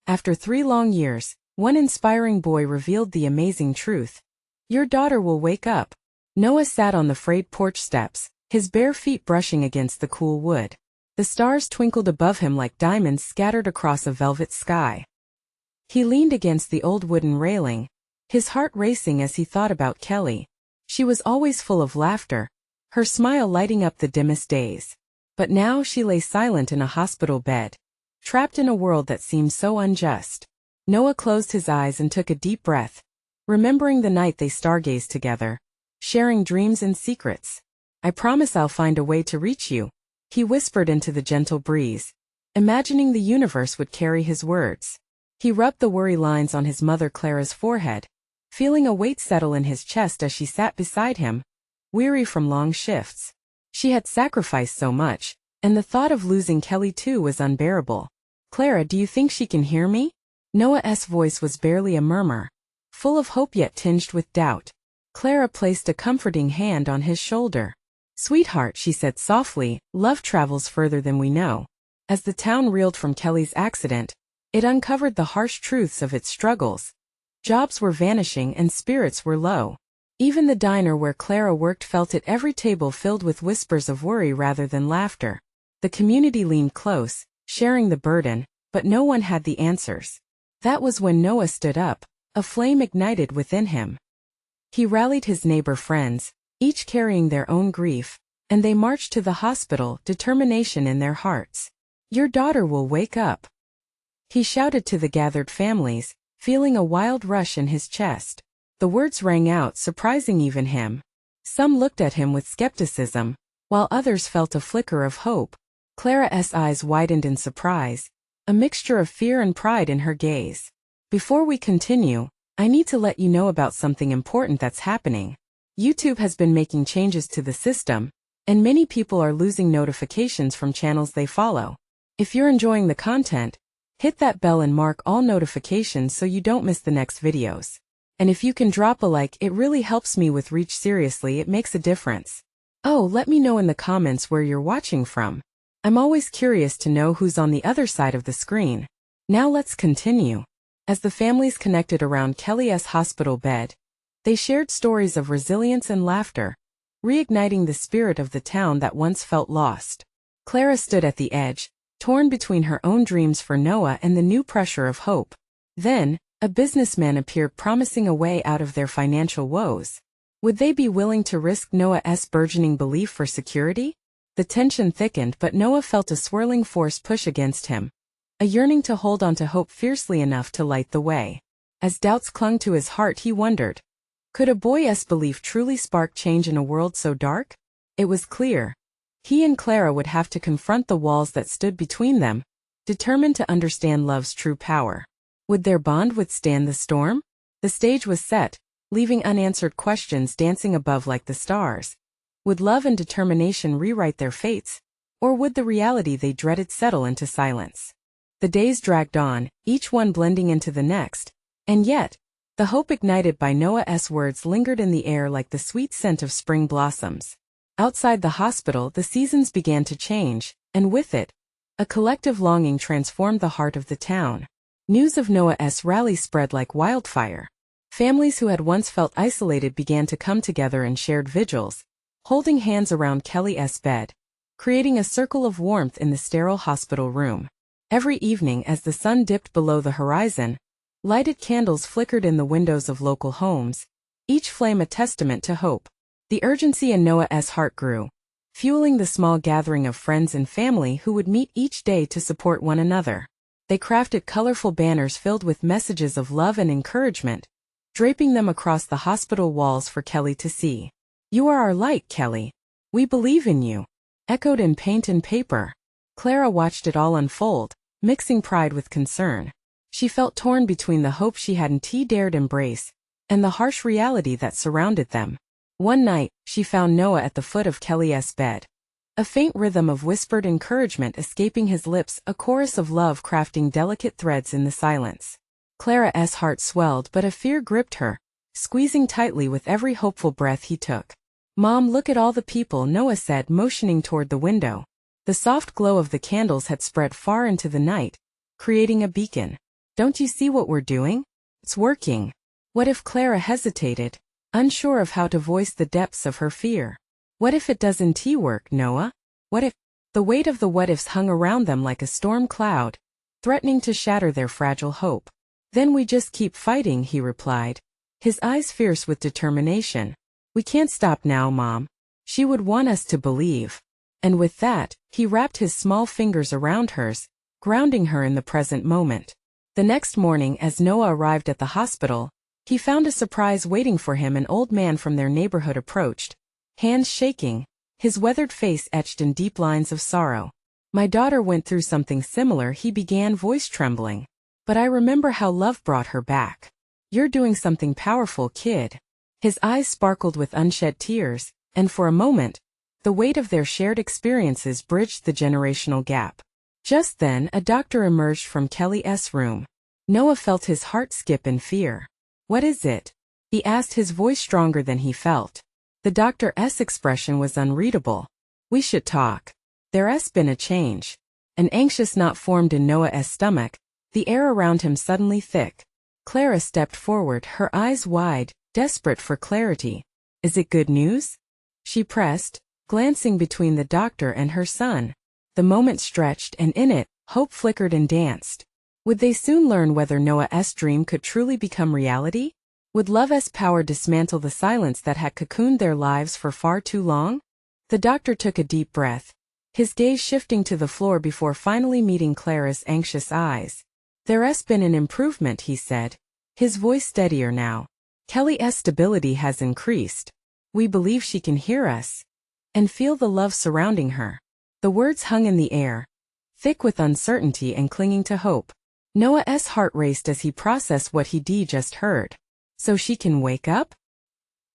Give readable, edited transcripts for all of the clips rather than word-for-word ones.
After 3 long years, one inspiring boy revealed the amazing truth. Your daughter will wake up. Noah sat on the frayed porch steps, his bare feet brushing against the cool wood. The stars twinkled above him like diamonds scattered across a velvet sky. He leaned against the old wooden railing, his heart racing as he thought about Kelly. She was always full of laughter, her smile lighting up the dimmest days. But now she lay silent in a hospital bed, trapped in a world that seemed so unjust. Noah closed his eyes and took a deep breath, remembering the night they stargazed together, sharing dreams and secrets. I promise I'll find a way to reach you, he whispered into the gentle breeze, imagining the universe would carry his words. He rubbed the worry lines on his mother Clara's forehead, feeling a weight settle in his chest as she sat beside him, weary from long shifts. She had sacrificed so much, and the thought of losing Kelly too was unbearable. Clara, do you think she can hear me? Noah's voice was barely a murmur, full of hope yet tinged with doubt. Clara placed a comforting hand on his shoulder. Sweetheart, she said softly, love travels further than we know. As the town reeled from Kelly's accident, it uncovered the harsh truths of its struggles. Jobs were vanishing and spirits were low. Even the diner where Clara worked felt it, every table filled with whispers of worry rather than laughter. The community leaned close, sharing the burden, but no one had the answers. That was when Noah stood up, a flame ignited within him. He rallied his neighbor friends, each carrying their own grief, and they marched to the hospital, determination in their hearts. Your daughter will wake up, he shouted to the gathered families, feeling a wild rush in his chest. The words rang out, surprising even him. Some looked at him with skepticism, while others felt a flicker of hope. Clara's eyes widened in surprise, a mixture of fear and pride in her gaze. Before we continue, I need to let you know about something important that's happening. YouTube has been making changes to the system, and many people are losing notifications from channels they follow. If you're enjoying the content, hit that bell and mark all notifications so you don't miss the next videos. And if you can drop a like, it really helps me with reach. Seriously, it makes a difference. Oh, let me know in the comments where you're watching from. I'm always curious to know who's on the other side of the screen. Now let's continue. As the families connected around Kelly's hospital bed, they shared stories of resilience and laughter, reigniting the spirit of the town that once felt lost. Clara stood at the edge, torn between her own dreams for Noah and the new pressure of hope. Then, a businessman appeared, promising a way out of their financial woes. Would they be willing to risk Noah's burgeoning belief for security? The tension thickened, but Noah felt a swirling force push against him, a yearning to hold on to hope fiercely enough to light the way. As doubts clung to his heart, he wondered, could a boy's belief truly spark change in a world so dark? It was clear. He and Clara would have to confront the walls that stood between them, determined to understand love's true power. Would their bond withstand the storm? The stage was set, leaving unanswered questions dancing above like the stars. Would love and determination rewrite their fates, or would the reality they dreaded settle into silence? The days dragged on, each one blending into the next, and yet, the hope ignited by Noah's words lingered in the air like the sweet scent of spring blossoms. Outside the hospital, the seasons began to change, and with it, a collective longing transformed the heart of the town. News of Noah's rally spread like wildfire. Families who had once felt isolated began to come together in shared vigils, holding hands around Kelly's bed, creating a circle of warmth in the sterile hospital room. Every evening, as the sun dipped below the horizon, lighted candles flickered in the windows of local homes, each flame a testament to hope. The urgency in Noah's heart grew, fueling the small gathering of friends and family who would meet each day to support one another. They crafted colorful banners filled with messages of love and encouragement, draping them across the hospital walls for Kelly to see. You are our light, Kelly. We believe in you. Echoed in paint and paper. Clara watched it all unfold, mixing pride with concern. She felt torn between the hope she hadn't dared embrace, and the harsh reality that surrounded them. One night, she found Noah at the foot of Kelly's bed. A faint rhythm of whispered encouragement escaping his lips, a chorus of love crafting delicate threads in the silence. Clara's heart swelled, but a fear gripped her, squeezing tightly with every hopeful breath he took. Mom, look at all the people, Noah said, motioning toward the window. The soft glow of the candles had spread far into the night, creating a beacon. Don't you see what we're doing? It's working. What if Clara hesitated, unsure of how to voice the depths of her fear? What if it doesn't work, Noah? What if? The weight of the what-ifs hung around them like a storm cloud, threatening to shatter their fragile hope. Then we just keep fighting, he replied, his eyes fierce with determination. We can't stop now, Mom. She would want us to believe. And with that, he wrapped his small fingers around hers, grounding her in the present moment. The next morning, as Noah arrived at the hospital, he found a surprise waiting for him. An old man from their neighborhood approached, hands shaking, his weathered face etched in deep lines of sorrow. My daughter went through something similar, he began, voice trembling. But I remember how love brought her back. You're doing something powerful, kid. His eyes sparkled with unshed tears, and for a moment, the weight of their shared experiences bridged the generational gap. Just then, a doctor emerged from Kelly's room. Noah felt his heart skip in fear. What is it? He asked, his voice stronger than he felt. The doctor's expression was unreadable. We should talk. There's been a change. An anxious knot formed in Noah's stomach, the air around him suddenly thick. Clara stepped forward, her eyes wide, desperate for clarity. Is it good news? She pressed, glancing between the doctor and her son. The moment stretched, and in it, hope flickered and danced. Would they soon learn whether Noah's dream could truly become reality? Would love's power dismantle the silence that had cocooned their lives for far too long? The doctor took a deep breath, his gaze shifting to the floor before finally meeting Clara's anxious eyes. There's been an improvement, he said, his voice steadier now. Kelly's stability has increased. We believe she can hear us and feel the love surrounding her. The words hung in the air, thick with uncertainty and clinging to hope. Noah's heart raced as he processed what he just heard. So she can wake up?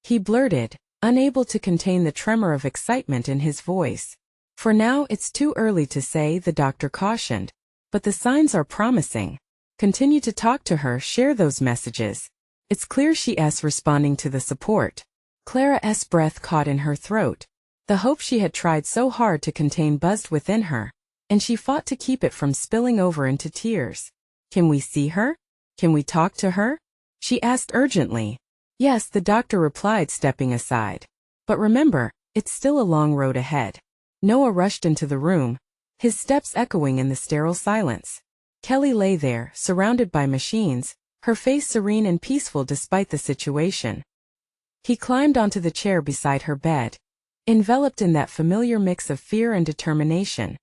He blurted, unable to contain the tremor of excitement in his voice. For now, it's too early to say, the doctor cautioned. But the signs are promising. Continue to talk to her, share those messages. It's clear she's responding to the support. Clara's breath caught in her throat. The hope she had tried so hard to contain buzzed within her, and she fought to keep it from spilling over into tears. Can we see her? Can we talk to her? She asked urgently. Yes, the doctor replied, stepping aside. But remember, it's still a long road ahead. Noah rushed into the room, his steps echoing in the sterile silence. Kelly lay there, surrounded by machines, her face serene and peaceful despite the situation. He climbed onto the chair beside her bed, enveloped in that familiar mix of fear and determination.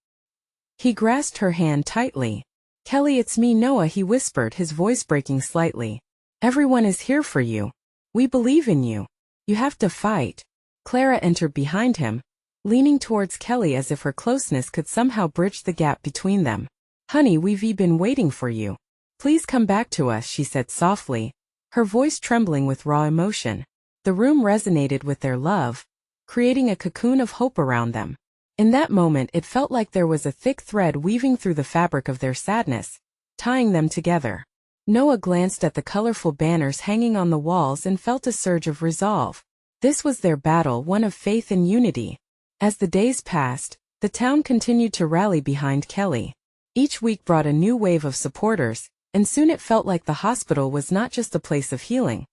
He grasped her hand tightly. Kelly, it's me, Noah, he whispered, his voice breaking slightly. Everyone is here for you. We believe in you. You have to fight. Clara entered behind him, leaning towards Kelly as if her closeness could somehow bridge the gap between them. Honey, we've been waiting for you. Please come back to us, she said softly, her voice trembling with raw emotion. The room resonated with their love, creating a cocoon of hope around them. In that moment, it felt like there was a thick thread weaving through the fabric of their sadness, tying them together. Noah glanced at the colorful banners hanging on the walls and felt a surge of resolve. This was their battle, one of faith and unity. As the days passed, the town continued to rally behind Kelly. Each week brought a new wave of supporters, and soon it felt like the hospital was not just a place of healing,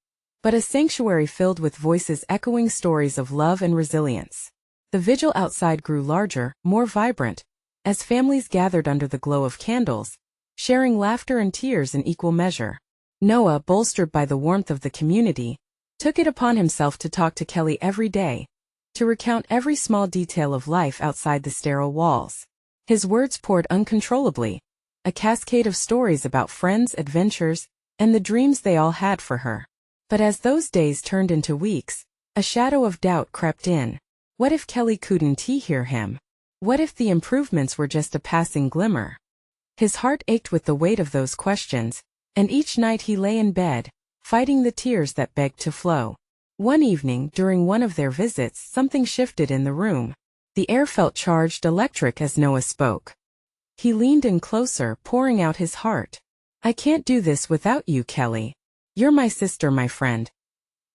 but a sanctuary filled with voices echoing stories of love and resilience. The vigil outside grew larger, more vibrant, as families gathered under the glow of candles, sharing laughter and tears in equal measure. Noah, bolstered by the warmth of the community, took it upon himself to talk to Kelly every day, to recount every small detail of life outside the sterile walls. His words poured uncontrollably, a cascade of stories about friends, adventures, and the dreams they all had for her. But as those days turned into weeks, a shadow of doubt crept in. What if Kelly couldn't hear him? What if the improvements were just a passing glimmer? His heart ached with the weight of those questions, and each night he lay in bed, fighting the tears that begged to flow. One evening, during one of their visits, something shifted in the room. The air felt charged, electric as Noah spoke. He leaned in closer, pouring out his heart. I can't do this without you, Kelly. You're my sister, my friend.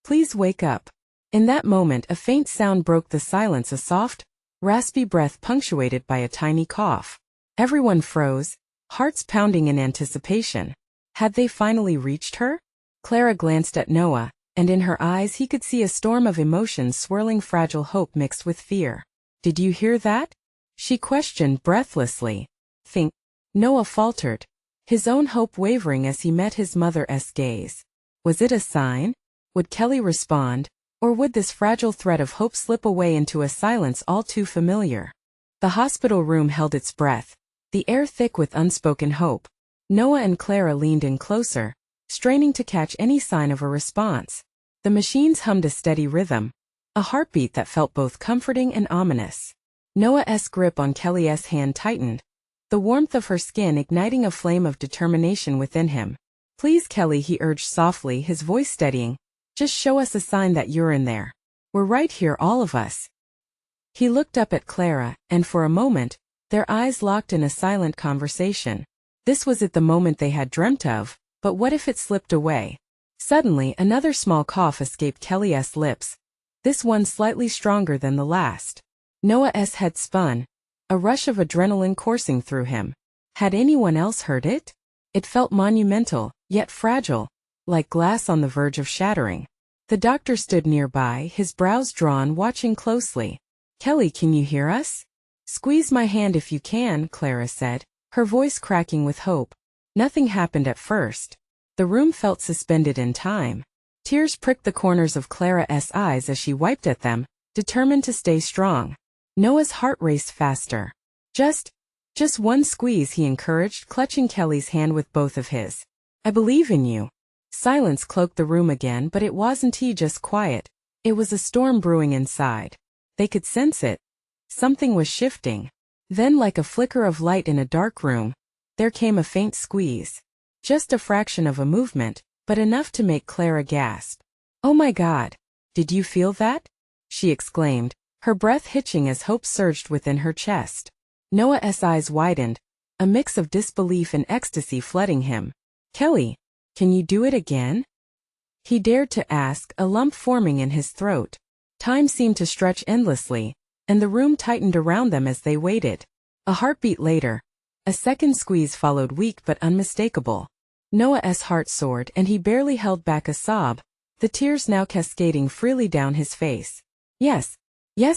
Please wake up. In that moment, a faint sound broke the silence, a soft, raspy breath punctuated by a tiny cough. Everyone froze, hearts pounding in anticipation. Had they finally reached her? Clara glanced at Noah, and in her eyes he could see a storm of emotions swirling, fragile hope mixed with fear. Did you hear that? She questioned breathlessly. Think. Noah faltered, his own hope wavering as he met his mother's gaze. Was it a sign? Would Kelly respond, or would this fragile thread of hope slip away into a silence all too familiar? The hospital room held its breath, the air thick with unspoken hope. Noah and Clara leaned in closer, straining to catch any sign of a response. The machines hummed a steady rhythm, a heartbeat that felt both comforting and ominous. Noah's grip on Kelly's hand tightened, the warmth of her skin igniting a flame of determination within him. Please, Kelly, he urged softly, his voice steadying. Just show us a sign that you're in there. We're right here, all of us. He looked up at Clara, and for a moment, their eyes locked in a silent conversation. This was it, the moment they had dreamt of, but what if it slipped away? Suddenly, another small cough escaped Kelly's lips, this one slightly stronger than the last. Noah's head spun, a rush of adrenaline coursing through him. Had anyone else heard it? It felt monumental, yet fragile, like glass on the verge of shattering. The doctor stood nearby, his brows drawn, watching closely. Kelly, can you hear us? Squeeze my hand if you can, Clara said, her voice cracking with hope. Nothing happened at first. The room felt suspended in time. Tears pricked the corners of Clara's eyes as she wiped at them, determined to stay strong. Noah's heart raced faster. Just one squeeze, he encouraged, clutching Kelly's hand with both of his. I believe in you. Silence cloaked the room again, but it wasn't just quiet. It was a storm brewing inside. They could sense it. Something was shifting. Then, like a flicker of light in a dark room, there came a faint squeeze. Just a fraction of a movement, but enough to make Clara gasp. Oh my God! Did you feel that? She exclaimed, her breath hitching as hope surged within her chest. Noah's eyes widened, a mix of disbelief and ecstasy flooding him. Kelly, can you do it again? He dared to ask, a lump forming in his throat. Time seemed to stretch endlessly, and the room tightened around them as they waited. A heartbeat later, a second squeeze followed, weak but unmistakable. Noah's heart soared, and he barely held back a sob, the tears now cascading freely down his face. Yes,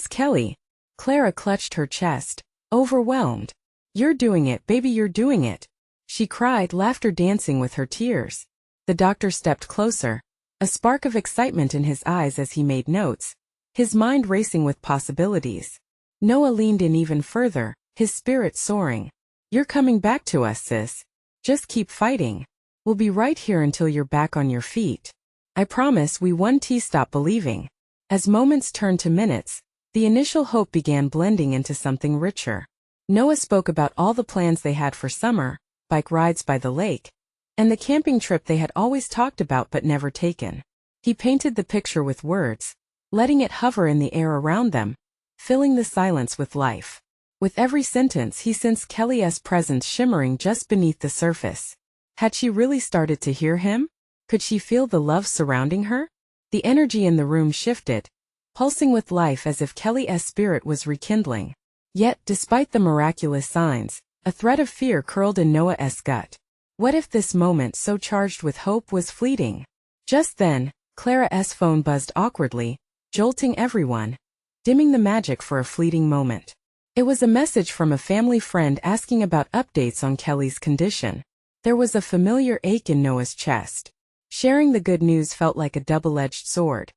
Kelly. Clara clutched her chest, overwhelmed. You're doing it, baby, you're doing it. She cried, laughter dancing with her tears. The doctor stepped closer, a spark of excitement in his eyes as he made notes, his mind racing with possibilities. Noah leaned in even further, his spirit soaring. You're coming back to us, sis. Just keep fighting. We'll be right here until you're back on your feet. I promise we won't stop believing. As moments turned to minutes, the initial hope began blending into something richer. Noah spoke about all the plans they had for summer, bike rides by the lake, and the camping trip they had always talked about but never taken. He painted the picture with words, letting it hover in the air around them, filling the silence with life. With every sentence he sensed Kelly's presence shimmering just beneath the surface. Had she really started to hear him? Could she feel the love surrounding her? The energy in the room shifted, pulsing with life as if Kelly's spirit was rekindling. Yet, despite the miraculous signs, a thread of fear curled in Noah's gut. What if this moment so charged with hope was fleeting? Just then, Clara's phone buzzed awkwardly, jolting everyone, dimming the magic for a fleeting moment. It was a message from a family friend asking about updates on Kelly's condition. There was a familiar ache in Noah's chest. Sharing the good news felt like a double-edged sword.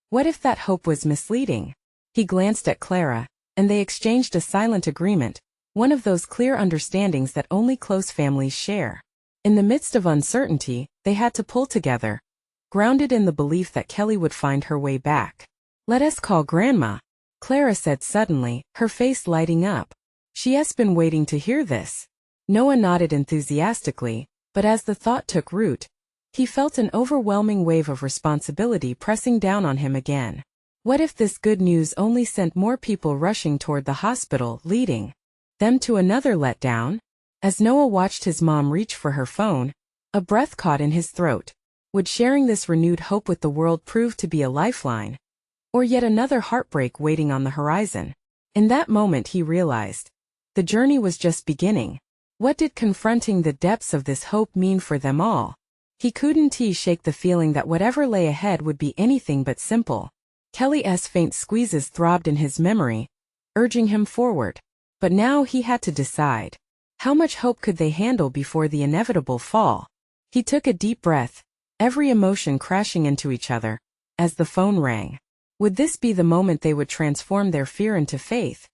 What if that hope was misleading? He glanced at Clara, and they exchanged a silent agreement, one of those clear understandings that only close families share. In the midst of uncertainty, they had to pull together, grounded in the belief that Kelly would find her way back. Let us call Grandma, Clara said suddenly, her face lighting up. She has been waiting to hear this. Noah nodded enthusiastically, but as the thought took root, he felt an overwhelming wave of responsibility pressing down on him again. What if this good news only sent more people rushing toward the hospital, leading them to another letdown? As Noah watched his mom reach for her phone, a breath caught in his throat. Would sharing this renewed hope with the world prove to be a lifeline? Or yet another heartbreak waiting on the horizon? In that moment he realized, the journey was just beginning. What did confronting the depths of this hope mean for them all? He couldn't shake the feeling that whatever lay ahead would be anything but simple. Kelly's faint squeezes throbbed in his memory, urging him forward. But now he had to decide. How much hope could they handle before the inevitable fall? He took a deep breath, every emotion crashing into each other, as the phone rang. Would this be the moment they would transform their fear into faith?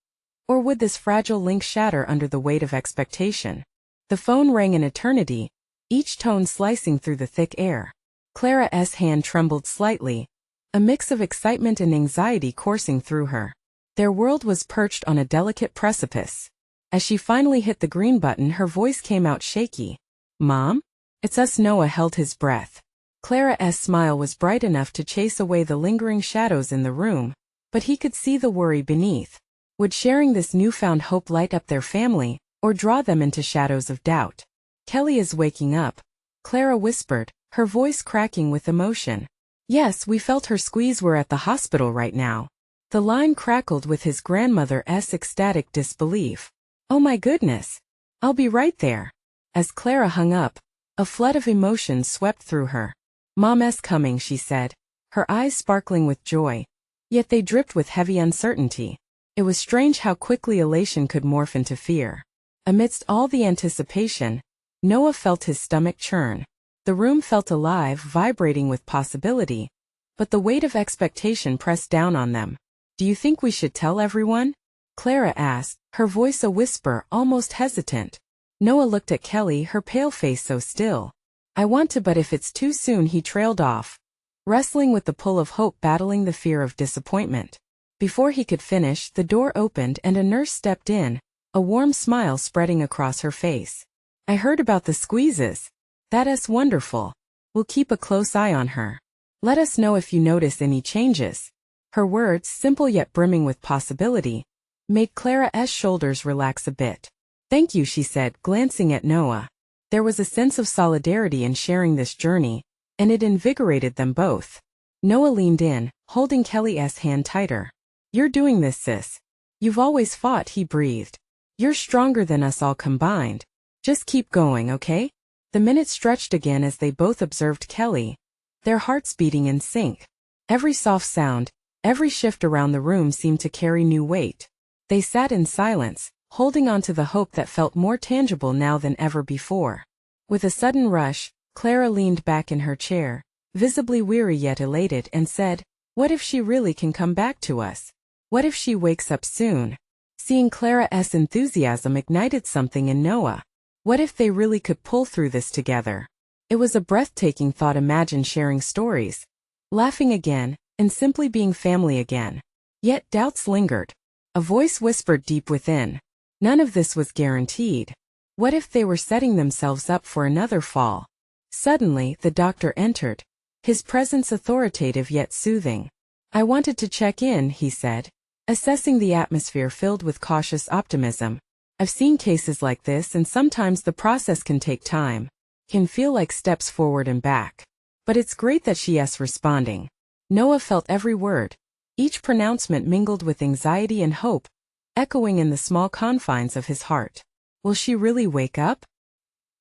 Or would this fragile link shatter under the weight of expectation? The phone rang an eternity, each tone slicing through the thick air. Clara's hand trembled slightly, a mix of excitement and anxiety coursing through her. Their world was perched on a delicate precipice. As she finally hit the green button, her voice came out shaky. "Mom? It's us." Noah held his breath. Clara's smile was bright enough to chase away the lingering shadows in the room, but he could see the worry beneath. Would sharing this newfound hope light up their family, or draw them into shadows of doubt? "Kelly is waking up," Clara whispered, her voice cracking with emotion. "Yes, we felt her squeeze. We're at the hospital right now." The line crackled with his grandmother's ecstatic disbelief. "Oh my goodness. I'll be right there." As Clara hung up, a flood of emotion swept through her. "Mom's coming," she said, her eyes sparkling with joy. Yet they dripped with heavy uncertainty. It was strange how quickly elation could morph into fear. Amidst all the anticipation, Noah felt his stomach churn. The room felt alive, vibrating with possibility, but the weight of expectation pressed down on them. "Do you think we should tell everyone?" Clara asked, her voice a whisper, almost hesitant. Noah looked at Kelly, her pale face so still. "I want to, but if it's too soon," he trailed off, wrestling with the pull of hope, battling the fear of disappointment. Before he could finish, the door opened and a nurse stepped in, a warm smile spreading across her face. "I heard about the squeezes. That's wonderful. We'll keep a close eye on her. Let us know if you notice any changes." Her words, simple yet brimming with possibility, made Clara's shoulders relax a bit. "Thank you," she said, glancing at Noah. There was a sense of solidarity in sharing this journey, and it invigorated them both. Noah leaned in, holding Kelly's hand tighter. "You're doing this, sis. You've always fought," he breathed. "You're stronger than us all combined. Just keep going, okay?" The minutes stretched again as they both observed Kelly, their hearts beating in sync. Every soft sound, every shift around the room seemed to carry new weight. They sat in silence, holding on to the hope that felt more tangible now than ever before. With a sudden rush, Clara leaned back in her chair, visibly weary yet elated, and said, "What if she really can come back to us? What if she wakes up soon?" Seeing Clara's enthusiasm ignited something in Noah. What if they really could pull through this together? It was a breathtaking thought. Imagine sharing stories, laughing again, and simply being family again. Yet doubts lingered. A voice whispered deep within. None of this was guaranteed. What if they were setting themselves up for another fall? Suddenly, the doctor entered, his presence authoritative yet soothing. "I wanted to check in," he said, assessing the atmosphere filled with cautious optimism. "I've seen cases like this, and sometimes the process can take time, can feel like steps forward and back. But it's great that she's responding." Noah felt every word, each pronouncement mingled with anxiety and hope, echoing in the small confines of his heart. Will she really wake up?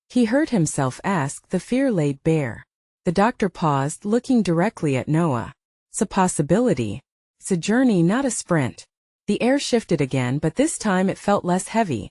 He heard himself ask, the fear laid bare. The doctor paused, looking directly at Noah. "It's a possibility. It's a journey, not a sprint." The air shifted again, but this time it felt less heavy.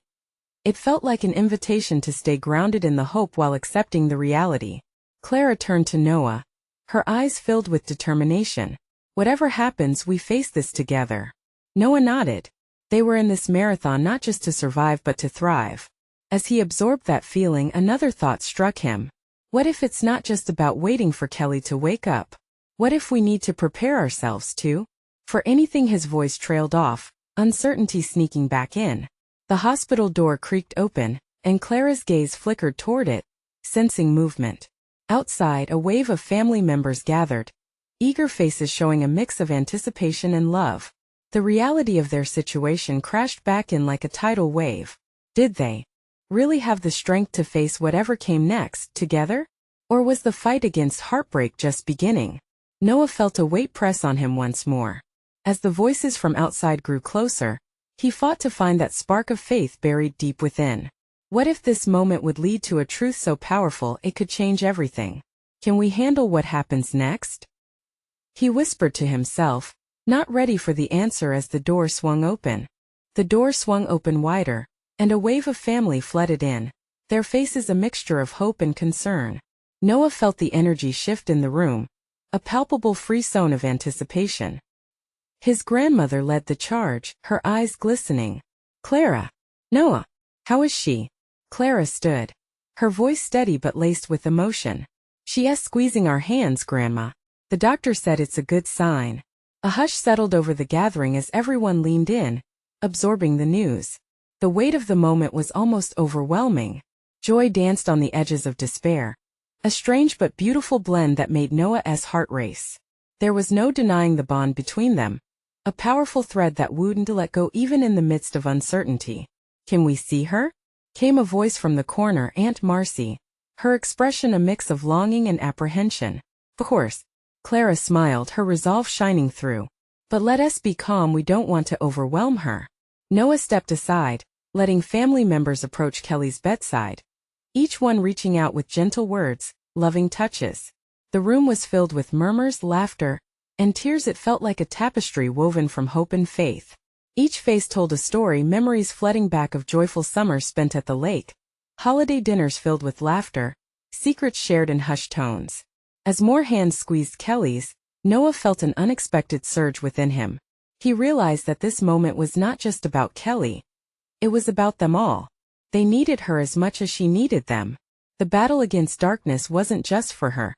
It felt like an invitation to stay grounded in the hope while accepting the reality. Clara turned to Noah, her eyes filled with determination. "Whatever happens, we face this together." Noah nodded. They were in this marathon not just to survive but to thrive. As he absorbed that feeling, another thought struck him. What if it's not just about waiting for Kelly to wake up? What if we need to prepare ourselves too? For anything. His voice trailed off, uncertainty sneaking back in. The hospital door creaked open, and Clara's gaze flickered toward it, sensing movement. Outside, a wave of family members gathered, eager faces showing a mix of anticipation and love. The reality of their situation crashed back in like a tidal wave. Did they really have the strength to face whatever came next, together? Or was the fight against heartbreak just beginning? Noah felt a weight press on him once more. As the voices from outside grew closer, he fought to find that spark of faith buried deep within. What if this moment would lead to a truth so powerful it could change everything? Can we handle what happens next? He whispered to himself, not ready for the answer as the door swung open. The door swung open wider, and a wave of family flooded in, their faces a mixture of hope and concern. Noah felt the energy shift in the room, a palpable frisson of anticipation. His grandmother led the charge, her eyes glistening. "Clara." "Noah. How is she?" Clara stood, her voice steady but laced with emotion. "She's squeezing our hands, Grandma. The doctor said it's a good sign." A hush settled over the gathering as everyone leaned in, absorbing the news. The weight of the moment was almost overwhelming. Joy danced on the edges of despair, a strange but beautiful blend that made Noah's heart race. There was no denying the bond between them, a powerful thread that wouldn't let go even in the midst of uncertainty. "Can we see her?" came a voice from the corner. Aunt Marcy, her expression a mix of longing and apprehension. "Of course." Clara smiled, her resolve shining through. "But let us be calm, we don't want to overwhelm her." Noah stepped aside, letting family members approach Kelly's bedside, each one reaching out with gentle words, loving touches. The room was filled with murmurs, laughter, and tears. It felt like a tapestry woven from hope and faith. Each face told a story, memories flooding back of joyful summers spent at the lake, holiday dinners filled with laughter, secrets shared in hushed tones. As more hands squeezed Kelly's, Noah felt an unexpected surge within him. He realized that this moment was not just about Kelly. It was about them all. They needed her as much as she needed them. The battle against darkness wasn't just for her.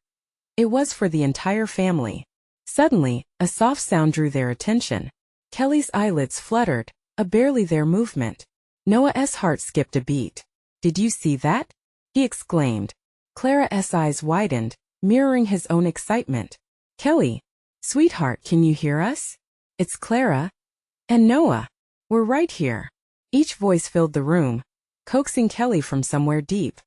It was for the entire family. Suddenly, a soft sound drew their attention. Kelly's eyelids fluttered, a barely there movement. Noah's heart skipped a beat. "Did you see that?" he exclaimed. Clara's eyes widened, mirroring his own excitement. "Kelly, sweetheart, can you hear us? It's Clara. And Noah. We're right here." Each voice filled the room, coaxing Kelly from somewhere deep.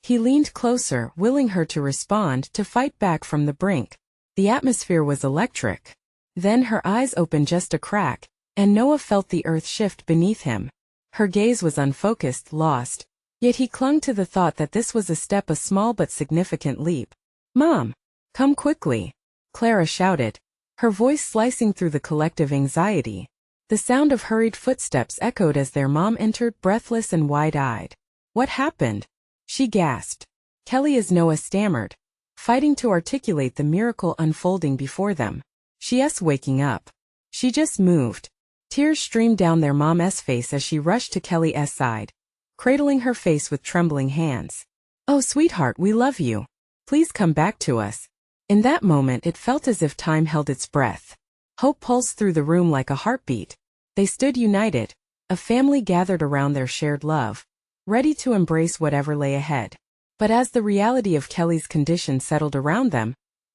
He leaned closer, willing her to respond, to fight back from the brink. The atmosphere was electric. Then her eyes opened just a crack, and Noah felt the earth shift beneath him. Her gaze was unfocused, lost, yet he clung to the thought that this was a step, a small but significant leap. "Mom, come quickly," Clara shouted, her voice slicing through the collective anxiety. The sound of hurried footsteps echoed as their mom entered, breathless and wide-eyed. "What happened?" she gasped. Kelly, as Noah stammered, fighting to articulate the miracle unfolding before them. "She's waking up. She just moved." Tears streamed down their mom's face as she rushed to Kelly's side, cradling her face with trembling hands. "Oh, sweetheart, we love you. Please come back to us." In that moment it felt as if time held its breath. Hope pulsed through the room like a heartbeat. They stood united, a family gathered around their shared love, ready to embrace whatever lay ahead. But as the reality of Kelly's condition settled around them,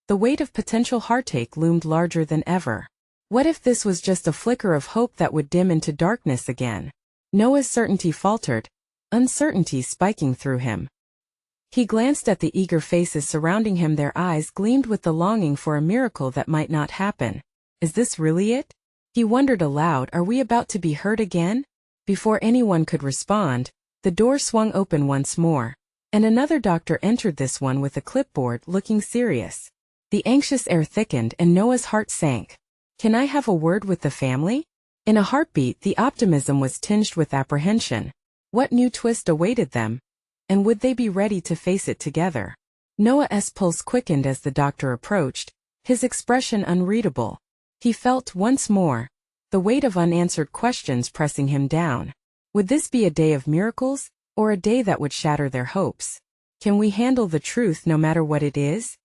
the weight of potential heartache loomed larger than ever. What if this was just a flicker of hope that would dim into darkness again? Noah's certainty faltered, uncertainty spiking through him. He glanced at the eager faces surrounding him, their eyes gleamed with the longing for a miracle that might not happen. "Is this really it?" he wondered aloud. "Are we about to be hurt again?" Before anyone could respond, the door swung open once more, and another doctor entered, this one with a clipboard, looking serious. The anxious air thickened and Noah's heart sank. "Can I have a word with the family?" In a heartbeat, the optimism was tinged with apprehension. What new twist awaited them? And would they be ready to face it together? Noah's pulse quickened as the doctor approached, his expression unreadable. He felt, once more, the weight of unanswered questions pressing him down. Would this be a day of miracles, or a day that would shatter their hopes? Can we handle the truth no matter what it is?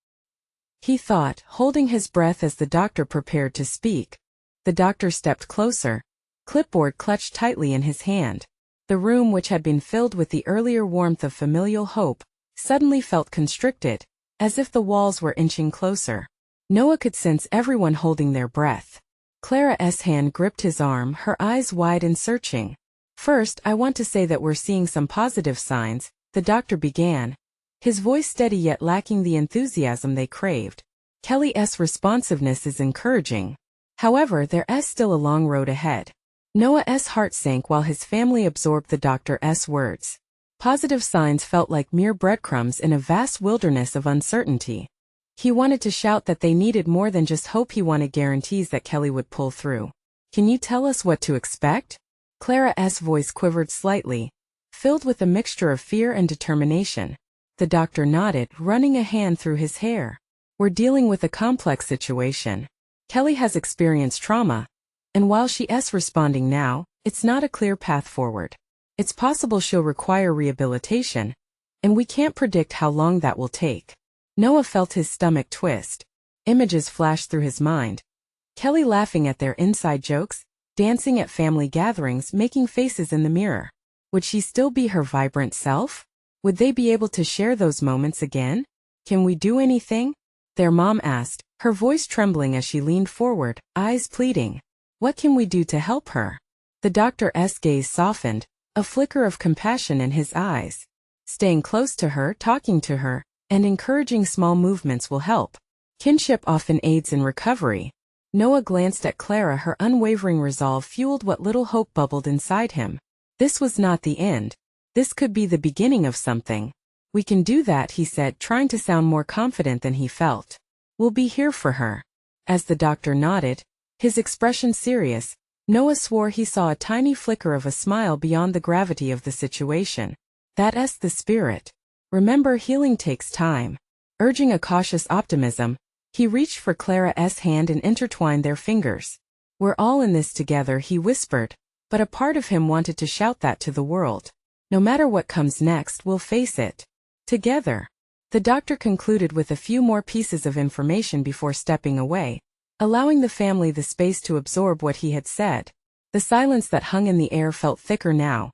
He thought, holding his breath as the doctor prepared to speak. The doctor stepped closer, clipboard clutched tightly in his hand. The room, which had been filled with the earlier warmth of familial hope, suddenly felt constricted, as if the walls were inching closer. Noah could sense everyone holding their breath. Clara's hand gripped his arm, her eyes wide and searching. "First, I want to say that we're seeing some positive signs," the doctor began, his voice steady yet lacking the enthusiasm they craved. "Kelly's responsiveness is encouraging. However, there's still a long road ahead." Noah's heart sank while his family absorbed the doctor's words. Positive signs felt like mere breadcrumbs in a vast wilderness of uncertainty. He wanted to shout that they needed more than just hope. He wanted guarantees that Kelly would pull through. "Can you tell us what to expect?" Clara's voice quivered slightly, filled with a mixture of fear and determination. The doctor nodded, running a hand through his hair. "We're dealing with a complex situation. Kelly has experienced trauma, and while she's responding now, it's not a clear path forward. It's possible she'll require rehabilitation, and we can't predict how long that will take." Noah felt his stomach twist. Images flashed through his mind. Kelly laughing at their inside jokes, dancing at family gatherings, making faces in the mirror. Would she still be her vibrant self? Would they be able to share those moments again? "Can we do anything?" their mom asked, her voice trembling as she leaned forward, eyes pleading. "What can we do to help her?" The doctor's gaze softened, a flicker of compassion in his eyes. "Staying close to her, talking to her, and encouraging small movements will help. Kinship often aids in recovery." Noah glanced at Clara. Her unwavering resolve fueled what little hope bubbled inside him. This was not the end. This could be the beginning of something. "We can do that," he said, trying to sound more confident than he felt. "We'll be here for her." As the doctor nodded, his expression serious, Noah swore he saw a tiny flicker of a smile beyond the gravity of the situation. "That's the spirit. Remember, healing takes time." Urging a cautious optimism, he reached for Clara's hand and intertwined their fingers. "We're all in this together," he whispered, but a part of him wanted to shout that to the world. "No matter what comes next, we'll face it together." The doctor concluded with a few more pieces of information before stepping away, allowing the family the space to absorb what he had said. The silence that hung in the air felt thicker now,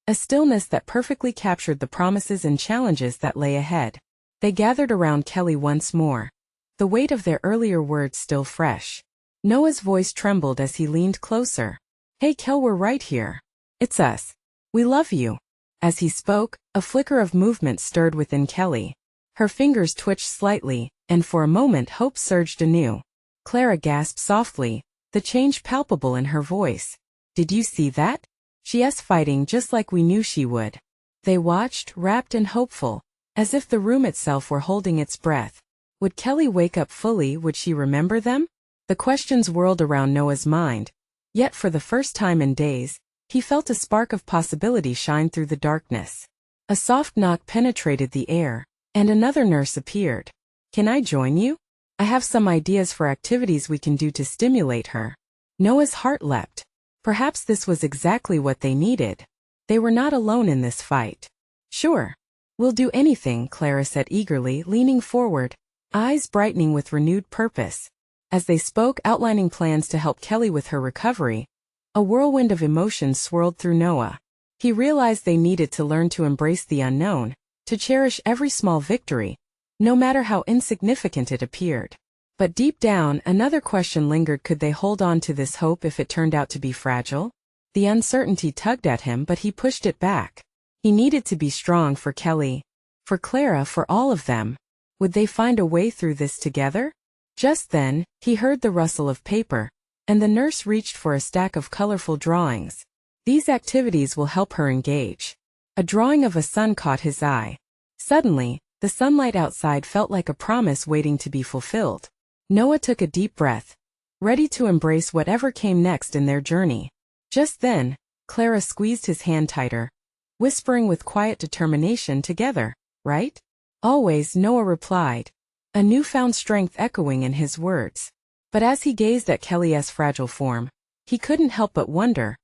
a stillness that perfectly captured the promises and challenges that lay ahead. They gathered around Kelly once more, the weight of their earlier words still fresh. Noah's voice trembled as he leaned closer. "Hey Kel, we're right here. It's us. We love you." As he spoke, a flicker of movement stirred within Kelly. Her fingers twitched slightly, and for a moment hope surged anew. Clara gasped softly, the change palpable in her voice. "Did you see that? She's fighting just like we knew she would." They watched, rapt and hopeful, as if the room itself were holding its breath. Would Kelly wake up fully? Would she remember them? The questions whirled around Noah's mind, yet for the first time in days, he felt a spark of possibility shine through the darkness. A soft knock penetrated the air, and another nurse appeared. "Can I join you? I have some ideas for activities we can do to stimulate her." Noah's heart leapt. Perhaps this was exactly what they needed. They were not alone in this fight. "Sure. We'll do anything," Clara said eagerly, leaning forward, eyes brightening with renewed purpose. As they spoke, outlining plans to help Kelly with her recovery, a whirlwind of emotions swirled through Noah. He realized they needed to learn to embrace the unknown, to cherish every small victory, no matter how insignificant it appeared. But deep down, another question lingered: could they hold on to this hope if it turned out to be fragile? The uncertainty tugged at him, but he pushed it back. He needed to be strong for Kelly, for Clara, for all of them. Would they find a way through this together? Just then, he heard the rustle of paper, and the nurse reached for a stack of colorful drawings. "These activities will help her engage." A drawing of a sun caught his eye. Suddenly, the sunlight outside felt like a promise waiting to be fulfilled. Noah took a deep breath, ready to embrace whatever came next in their journey. Just then, Clara squeezed his hand tighter, whispering with quiet determination, "Together, right?" "Always," Noah replied, a newfound strength echoing in his words. But as he gazed at Kelly's fragile form, he couldn't help but wonder,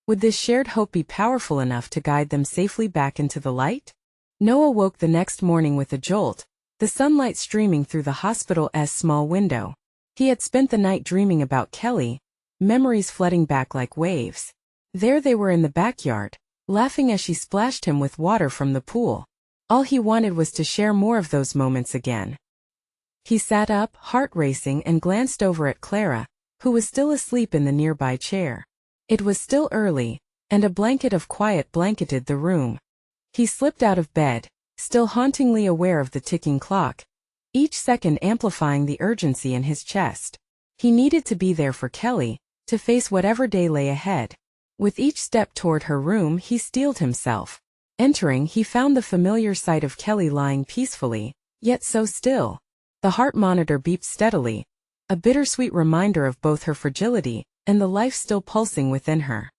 would this shared hope be powerful enough to guide them safely back into the light? Noah woke the next morning with a jolt, the sunlight streaming through the hospital's small window. He had spent the night dreaming about Kelly, memories flooding back like waves. There they were in the backyard, laughing as she splashed him with water from the pool. All he wanted was to share more of those moments again. He sat up, heart racing, and glanced over at Clara, who was still asleep in the nearby chair. It was still early, and a blanket of quiet blanketed the room. He slipped out of bed, still hauntingly aware of the ticking clock, each second amplifying the urgency in his chest. He needed to be there for Kelly, to face whatever day lay ahead. With each step toward her room, he steeled himself. Entering, he found the familiar sight of Kelly lying peacefully, yet so still. The heart monitor beeped steadily, a bittersweet reminder of both her fragility and the life still pulsing within her.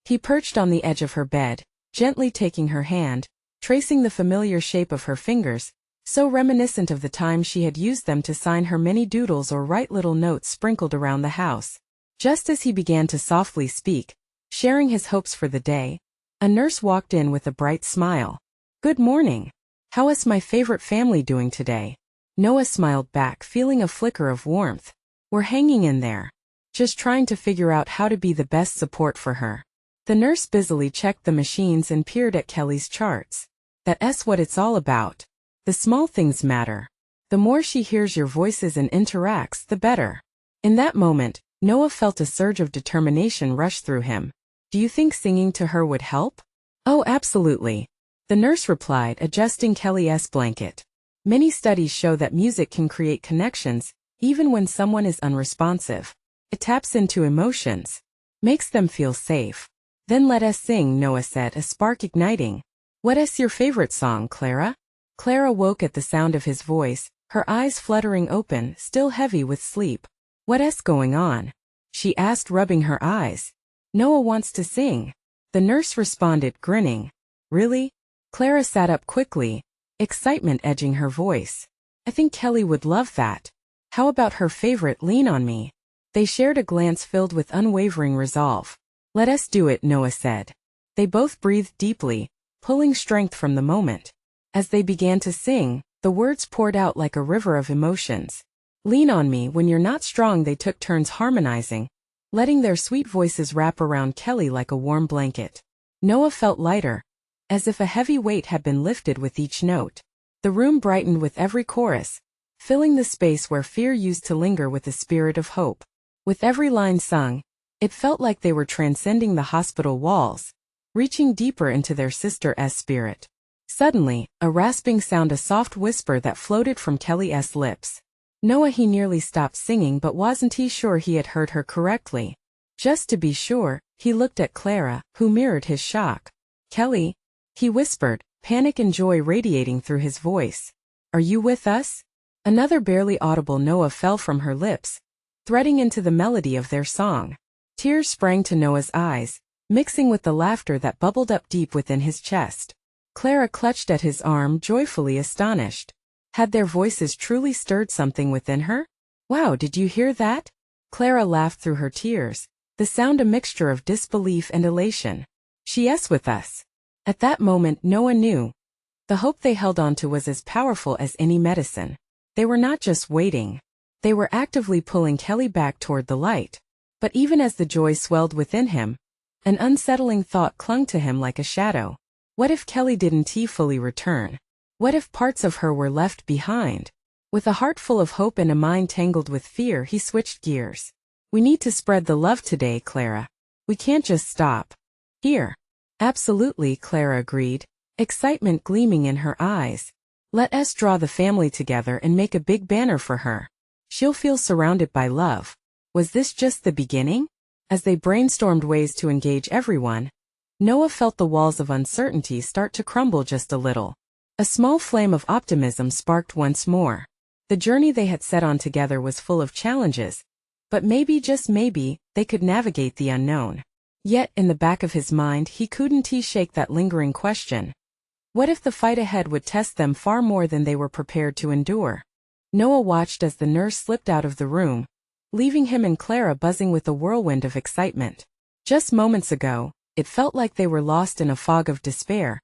He perched on the edge of her bed, gently taking her hand, tracing the familiar shape of her fingers, so reminiscent of the time she had used them to sign her many doodles or write little notes sprinkled around the house. Just as he began to softly speak, sharing his hopes for the day, a nurse walked in with a bright smile. "Good morning. How is my favorite family doing today?" Noah smiled back, feeling a flicker of warmth. "We're hanging in there. Just trying to figure out how to be the best support for her." The nurse busily checked the machines and peered at Kelly's charts. "That's what it's all about. The small things matter. The more she hears your voices and interacts, the better." In that moment, Noah felt a surge of determination rush through him. "Do you think singing to her would help?" "Oh, absolutely," the nurse replied, adjusting Kelly's blanket. "Many studies show that music can create connections, even when someone is unresponsive. It taps into emotions, makes them feel safe." "Then let us sing," Noah said, a spark igniting. "What is your favorite song, Clara?" Clara woke at the sound of his voice, her eyes fluttering open, still heavy with sleep. "What's going on?" she asked, rubbing her eyes. "Noah wants to sing," the nurse responded, grinning. "Really?" Clara sat up quickly, excitement edging her voice. "I think Kelly would love that. How about her favorite, Lean on Me?" They shared a glance filled with unwavering resolve. "Let us do it," Noah said. They both breathed deeply, pulling strength from the moment. As they began to sing, the words poured out like a river of emotions. "Lean on me when you're not strong." They took turns harmonizing, letting their sweet voices wrap around Kelly like a warm blanket. Noah felt lighter, as if a heavy weight had been lifted with each note. The room brightened with every chorus, filling the space where fear used to linger with a spirit of hope. With every line sung, it felt like they were transcending the hospital walls, reaching deeper into their sister's spirit. Suddenly, a rasping sound, a soft whisper that floated from Kelly's lips. Noah, he nearly stopped singing, but wasn't he sure he had heard her correctly? Just to be sure, he looked at Clara, who mirrored his shock. "Kelly," he whispered, panic and joy radiating through his voice. "Are you with us?" Another barely audible Noah fell from her lips, threading into the melody of their song. Tears sprang to Noah's eyes, mixing with the laughter that bubbled up deep within his chest. Clara clutched at his arm, joyfully astonished. Had their voices truly stirred something within her? "Wow, did you hear that?" Clara laughed through her tears, the sound a mixture of disbelief and elation. "She's with us." At that moment, Noah knew. The hope they held on to was as powerful as any medicine. They were not just waiting. They were actively pulling Kelly back toward the light. But even as the joy swelled within him, an unsettling thought clung to him like a shadow. What if Kelly didn't fully return? What if parts of her were left behind? With a heart full of hope and a mind tangled with fear, he switched gears. "We need to spread the love today, Clara. We can't just stop here." "Absolutely," Clara agreed, excitement gleaming in her eyes. "Let us draw the family together and make a big banner for her. She'll feel surrounded by love." Was this just the beginning? As they brainstormed ways to engage everyone, Noah felt the walls of uncertainty start to crumble just a little. A small flame of optimism sparked once more. The journey they had set on together was full of challenges, but maybe, just maybe, they could navigate the unknown. Yet, in the back of his mind, he couldn't shake that lingering question. What if the fight ahead would test them far more than they were prepared to endure? Noah watched as the nurse slipped out of the room, leaving him and Clara buzzing with a whirlwind of excitement. Just moments ago, it felt like they were lost in a fog of despair,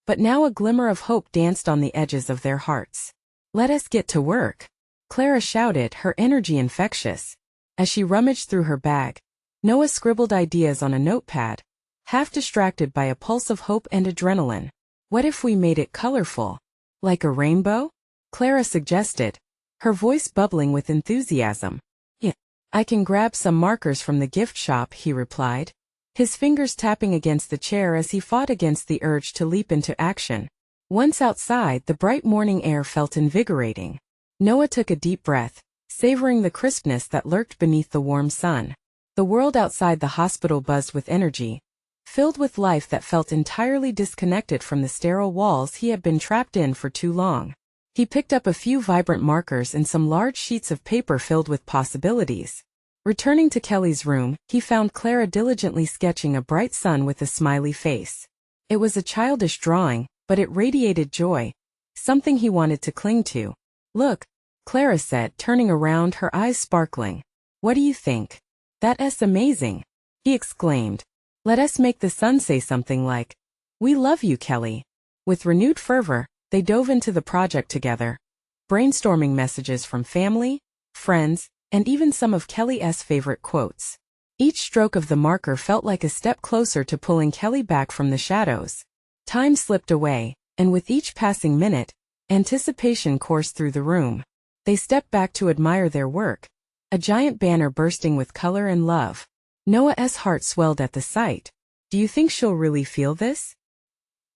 but now a glimmer of hope danced on the edges of their hearts. "Let us get to work," Clara shouted, her energy infectious. As she rummaged through her bag, Noah scribbled ideas on a notepad, half distracted by a pulse of hope and adrenaline. "What if we made it colorful? Like a rainbow?" Clara suggested, her voice bubbling with enthusiasm. "Yeah, I can grab some markers from the gift shop," he replied, his fingers tapping against the chair as he fought against the urge to leap into action. Once outside, the bright morning air felt invigorating. Noah took a deep breath, savoring the crispness that lurked beneath the warm sun. The world outside the hospital buzzed with energy, filled with life that felt entirely disconnected from the sterile walls he had been trapped in for too long. He picked up a few vibrant markers and some large sheets of paper filled with possibilities. Returning to Kelly's room, he found Clara diligently sketching a bright sun with a smiley face. It was a childish drawing, but it radiated joy, something he wanted to cling to. "Look," Clara said, turning around, her eyes sparkling. "What do you think?" "That's amazing," he exclaimed. "Let us make the sun say something like, 'We love you, Kelly.'" With renewed fervor, they dove into the project together, brainstorming messages from family, friends, and even some of Kelly's favorite quotes. Each stroke of the marker felt like a step closer to pulling Kelly back from the shadows. Time slipped away, and with each passing minute, anticipation coursed through the room. They stepped back to admire their work, a giant banner bursting with color and love. Noah's heart swelled at the sight. "Do you think she'll really feel this?"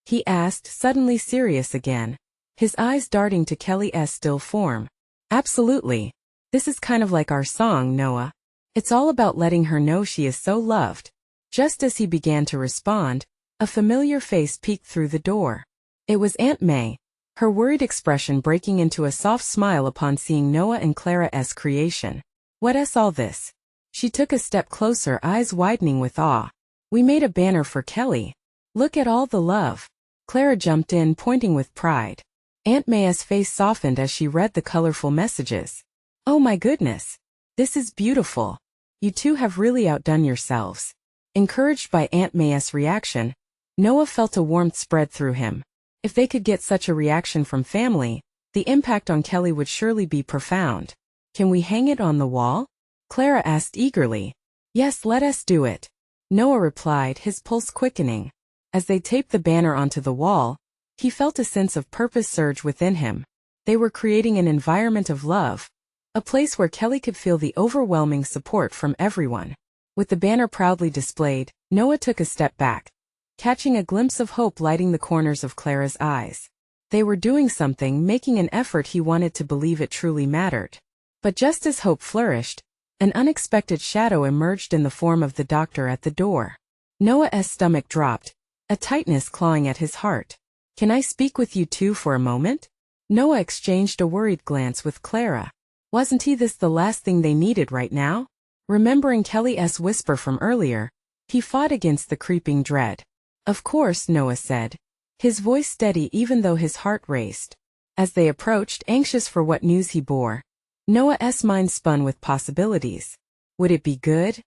he asked, suddenly serious again, his eyes darting to Kelly's still form. "Absolutely. This is kind of like our song, Noah. It's all about letting her know she is so loved." Just as he began to respond, a familiar face peeked through the door. It was Aunt May, her worried expression breaking into a soft smile upon seeing Noah and Clara's creation. "What's all this?" She took a step closer, eyes widening with awe. "We made a banner for Kelly. Look at all the love." Clara jumped in, pointing with pride. Aunt May's face softened as she read the colorful messages. "Oh my goodness. This is beautiful. You two have really outdone yourselves." Encouraged by Aunt May's reaction, Noah felt a warmth spread through him. If they could get such a reaction from family, the impact on Kelly would surely be profound. "Can we hang it on the wall?" Clara asked eagerly. "Yes, let us do it," Noah replied, his pulse quickening. As they taped the banner onto the wall, he felt a sense of purpose surge within him. They were creating an environment of love, a place where Kelly could feel the overwhelming support from everyone. With the banner proudly displayed, Noah took a step back, catching a glimpse of hope lighting the corners of Clara's eyes. They were doing something, making an effort. He wanted to believe it truly mattered. But just as hope flourished, an unexpected shadow emerged in the form of the doctor at the door. Noah's stomach dropped, a tightness clawing at his heart. "Can I speak with you two for a moment?" Noah exchanged a worried glance with Clara. Wasn't this the last thing they needed right now? Remembering Kelly's whisper from earlier, he fought against the creeping dread. "Of course," Noah said, his voice steady even though his heart raced. As they approached, anxious for what news he bore, Noah's mind spun with possibilities. Would it be good?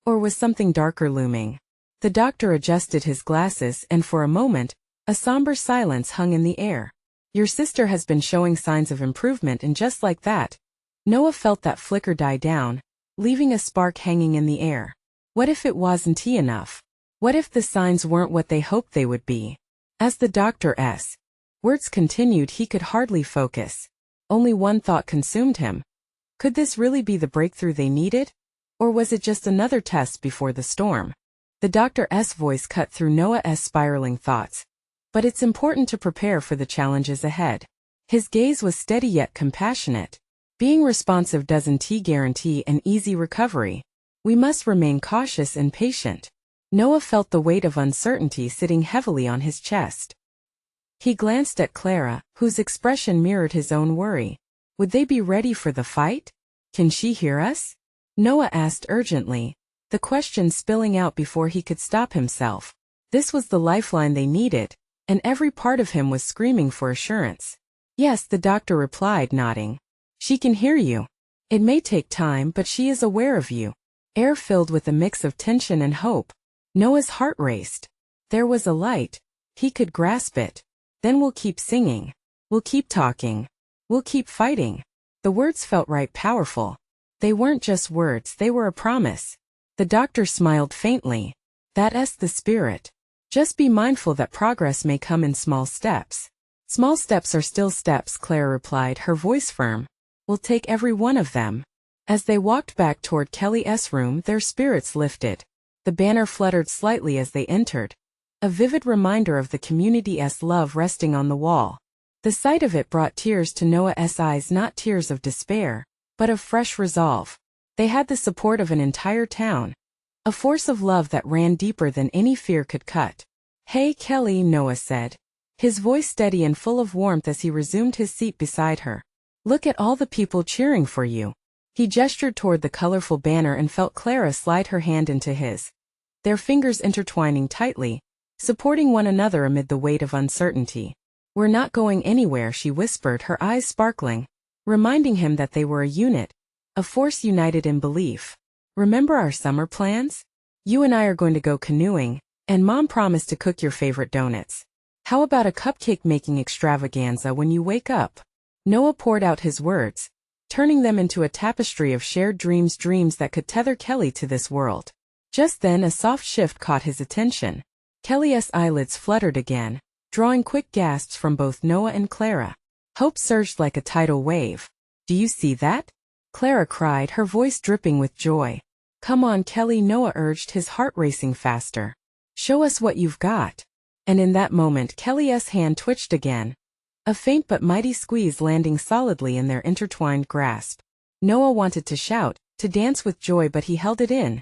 Or was something darker looming? The doctor adjusted his glasses, and for a moment, a somber silence hung in the air. "Your sister has been showing signs of improvement," and just like that, Noah felt that flicker die down, leaving a spark hanging in the air. What if it wasn't enough? What if the signs weren't what they hoped they would be? As the doctor's words continued, he could hardly focus. Only one thought consumed him. Could this really be the breakthrough they needed? Or was it just another test before the storm? The doctor's voice cut through Noah's spiraling thoughts. "But it's important to prepare for the challenges ahead." His gaze was steady yet compassionate. "Being responsive doesn't guarantee an easy recovery. We must remain cautious and patient." Noah felt the weight of uncertainty sitting heavily on his chest. He glanced at Clara, whose expression mirrored his own worry. Would they be ready for the fight? "Can she hear us?" Noah asked urgently, the question spilling out before he could stop himself. This was the lifeline they needed, and every part of him was screaming for assurance. "Yes," the doctor replied, nodding. "She can hear you. It may take time, but she is aware of you." Air filled with a mix of tension and hope. Noah's heart raced. There was a light. He could grasp it. "Then we'll keep singing. We'll keep talking. We'll keep fighting." The words felt right, powerful. They weren't just words, they were a promise. The doctor smiled faintly. "That's the spirit. Just be mindful that progress may come in small steps." "Small steps are still steps," Clara replied, her voice firm. "We'll take every one of them." As they walked back toward Kelly's room, their spirits lifted. The banner fluttered slightly as they entered, a vivid reminder of the community's love resting on the wall. The sight of it brought tears to Noah's eyes, not tears of despair, but of fresh resolve. They had the support of an entire town, A force of love that ran deeper than any fear could cut. "Hey, Kelly," Noah said, his voice steady and full of warmth as he resumed his seat beside her. "Look at all the people cheering for you." He gestured toward the colorful banner and felt Clara slide her hand into his, their fingers intertwining tightly, supporting one another amid the weight of uncertainty. "We're not going anywhere," she whispered, her eyes sparkling, reminding him that they were a unit, a force united in belief. "Remember our summer plans? You and I are going to go canoeing, and Mom promised to cook your favorite donuts. How about a cupcake-making extravaganza when you wake up?" Noah poured out his words, turning them into a tapestry of shared dreams that could tether Kelly to this world. Just then a soft shift caught his attention. Kelly's eyelids fluttered again, drawing quick gasps from both Noah and Clara. Hope surged like a tidal wave. "Do you see that?" Clara cried, her voice dripping with joy. "Come on, Kelly," Noah urged, his heart racing faster. "Show us what you've got." And in that moment Kelly's hand twitched again, a faint but mighty squeeze landing solidly in their intertwined grasp. Noah wanted to shout, to dance with joy, but he held it in,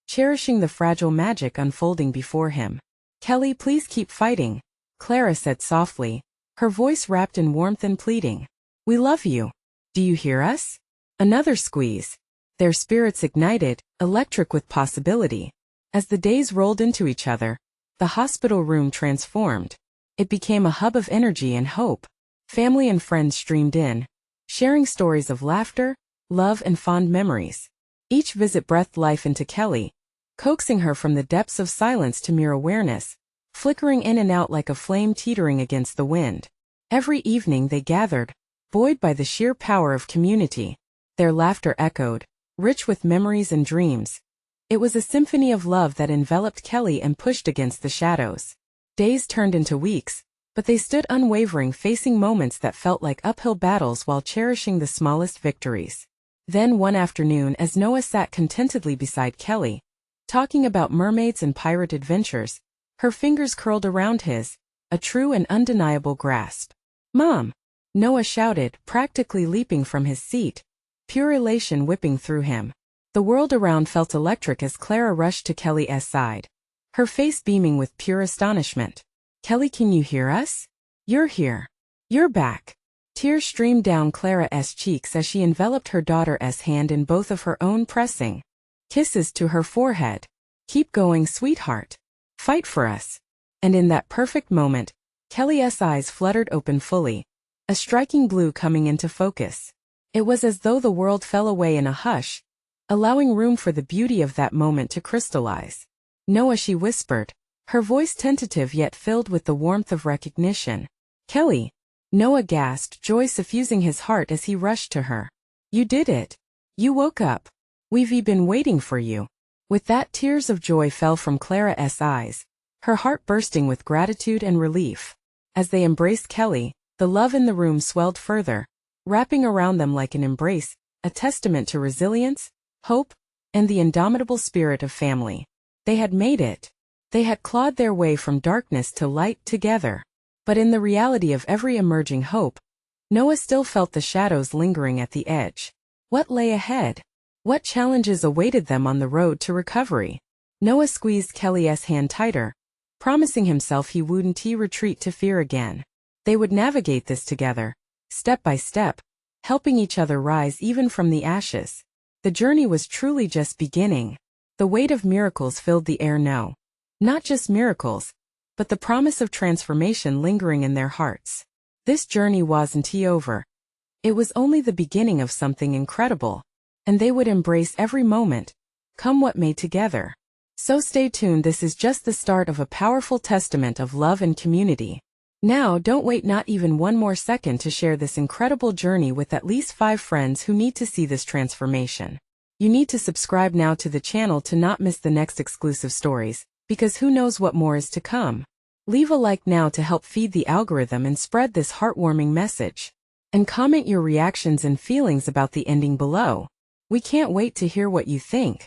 cherishing the fragile magic unfolding before him. "Kelly, please keep fighting," Clara said softly, her voice wrapped in warmth and pleading. "We love you. Do you hear us?" Another squeeze. Their spirits ignited, electric with possibility. As the days rolled into each other, the hospital room transformed. It became a hub of energy and hope. Family and friends streamed in, sharing stories of laughter, love, and fond memories. Each visit breathed life into Kelly, coaxing her from the depths of silence to mere awareness, flickering in and out like a flame teetering against the wind. Every evening they gathered, buoyed by the sheer power of community. Their laughter echoed, rich with memories and dreams. It was a symphony of love that enveloped Kelly and pushed against the shadows. Days turned into weeks, but they stood unwavering, facing moments that felt like uphill battles while cherishing the smallest victories. Then one afternoon, as Noah sat contentedly beside Kelly, talking about mermaids and pirate adventures, her fingers curled around his, a true and undeniable grasp. "Mom!" Noah shouted, practically leaping from his seat, pure elation whipping through him. The world around felt electric as Clara rushed to Kelly's side, her face beaming with pure astonishment. "Kelly, can you hear us? You're here. You're back." Tears streamed down Clara's cheeks as she enveloped her daughter's hand in both of her own, pressing kisses to her forehead. "Keep going, sweetheart. Fight for us." And in that perfect moment, Kelly's eyes fluttered open fully, a striking blue coming into focus. It was as though the world fell away in a hush, allowing room for the beauty of that moment to crystallize. "Noah," she whispered, her voice tentative yet filled with the warmth of recognition. "Kelly." Noah gasped, joy suffusing his heart as he rushed to her. "You did it. You woke up. We've been waiting for you." With that, tears of joy fell from Clara's eyes, her heart bursting with gratitude and relief. As they embraced Kelly, the love in the room swelled further, wrapping around them like an embrace, a testament to resilience, hope, and the indomitable spirit of family. They had made it. They had clawed their way from darkness to light together. But in the reality of every emerging hope, Noah still felt the shadows lingering at the edge. What lay ahead? What challenges awaited them on the road to recovery? Noah squeezed Kelly's hand tighter, promising himself he wouldn't retreat to fear again. They would navigate this together, step by step, helping each other rise even from the ashes. The journey was truly just beginning. The weight of miracles filled the air now. Not just miracles, but the promise of transformation lingering in their hearts. This journey wasn't over. It was only the beginning of something incredible, and they would embrace every moment, come what may, together. So stay tuned, this is just the start of a powerful testament of love and community. Now don't wait not even one more second to share this incredible journey with at least 5 friends who need to see this transformation. You need to subscribe now to the channel to not miss the next exclusive stories, because who knows what more is to come. Leave a like now to help feed the algorithm and spread this heartwarming message. And comment your reactions and feelings about the ending below. We can't wait to hear what you think.